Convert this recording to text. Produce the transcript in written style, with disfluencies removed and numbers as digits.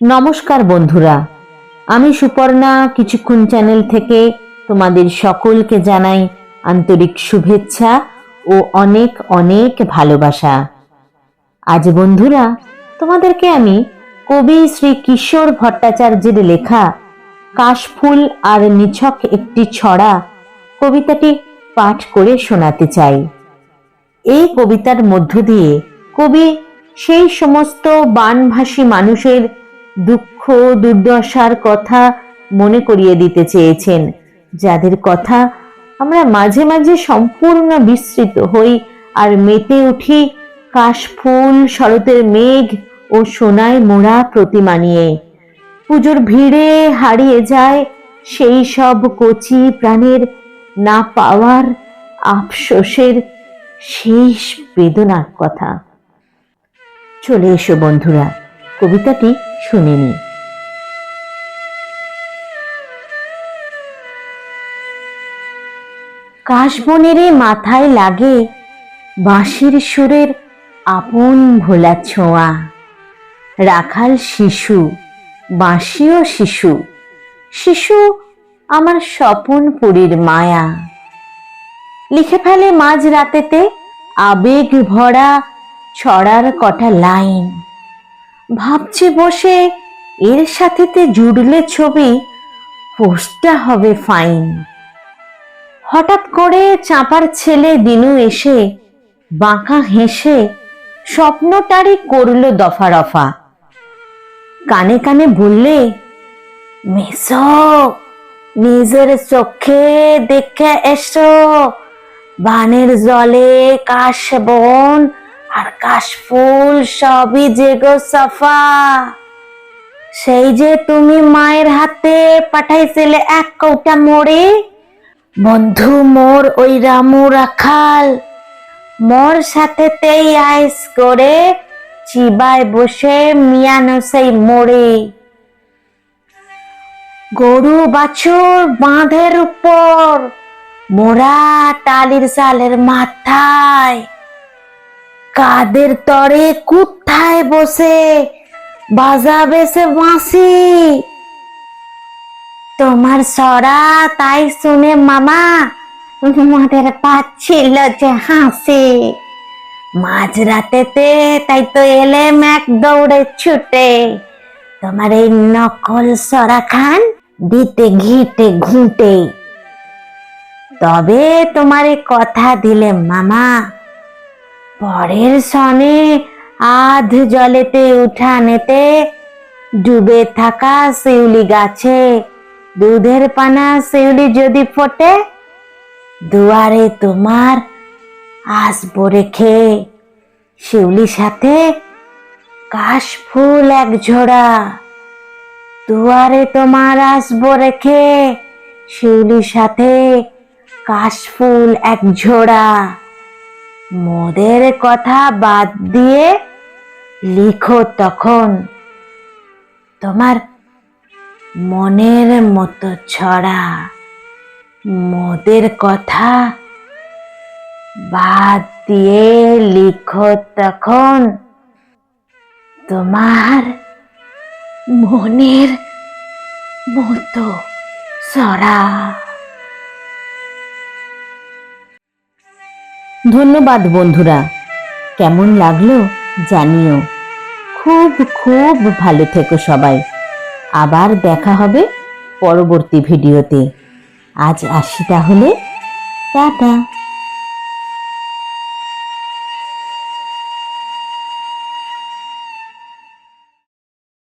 নমস্কার বন্ধুরা, আমি সুপর্ণা কিছুক্ষণ চ্যানেল থেকে তোমাদের সকলকে জানাই আন্তরিক শুভেচ্ছা ও অনেক অনেক ভালোবাসা। আজ বন্ধুরা তোমাদেরকে আমি কবি শ্রী কিশোর ভট্টাচার্যের লেখা কাশফুল আর নিছক একটি ছড়া কবিতাটি পাঠ করে শোনাতে চাই। এই কবিতার মধ্য দিয়ে কবি সেই সমস্ত বানভাসী মানুষের দুঃখ দুর্দশার কথা মনে করিয়ে দিতে চেয়েছেন, যাদের কথা আমরা মাঝে মাঝে সম্পূর্ণ বিস্মৃত হই আর মেতে উঠি কাশফুল, শরতের মেঘ ও সোনায় মোড়া প্রতিমা নিয়ে। পুজোর ভিড়ে হারিয়ে যায় সেই সব কচি প্রাণের না পাওয়ার আফসোসের শেষ বেদনার কথা। চলে এসো বন্ধুরা, কবিতাটি শুনে নি। কাশবনের মাথায় লাগে বাঁশির সুরের আপন ভোলা ছোঁয়া। রাখাল শিশু, বাঁশিও শিশু, শিশু আমার স্বপন পুরীর মায়া। লিখে ফেলে মাঝ রাতেতে আবেগ ভরা ছড়ার কটা লাইন। ভাবছি বসে এর সাথেতে জুড়লে ছবি পোস্টটা হবে ফাইন। হঠাৎ করে চাঁপার ছেলে দিনু এসে বাঁকা হেসে স্বপ্নটারই করলো দফা রফা। কানে কানে বললে, মেসো নিজের চোখে দেখে এসো, বানের জলে কাশবন আর কাশফুল সবই যেগো সাফা। সেই যে তুমি মায়ের হাতে পাঠাইছিলে এক কৌটা মোড়ে, বন্ধু মোর ওই রামু রাখাল মোর সাথেতেই আইস করে চিবায় বসে মিয়ানো সেই মোড়ে। গরু বাছুর বাঁধের উপর মোরা টালির চালের মাথায়, কাদের তরে কুঠায় বসে বাজাবে সে বাঁশি। তোমার সরা তাই শুনে মামা আমাদের পাচ্ছিল যে হাসি। মাঝরাতেতে তাই তো এলেম এক দৌড়ে ছুটে, তোমার এই নকল সরা খান দিতে ঘিটে ঘুঁটে। তবে তোমার কথা দিলে মামা, পরের সনে আধ জলেতে উঠানেতে ডুবে থাকা শিউলি গাছে দুধের পানা শিউলি যদি ফোটে, দুয়ারে তোমার আসবো রেখে শিউলির সাথে কাশফুল এক ঝোড়া। দুয়ারে তোমার আসবো রেখে শিউলির সাথে কাশফুল এক ঝোড়া। মোদের কথা বাদ দিয়ে লিখো তখন তোমার মনের মতো ছড়া। মোদের কথা বাদ দিয়ে লিখো তখন তোমার মনের মতো ছড়া। ধন্যবাদ বন্ধুরা, কেমন লাগলো জানিও। খুব খুব ভালো থেকো সবাই। আবার দেখা হবে পরবর্তী ভিডিওতে। আজ আসি তাহলে, টাটা।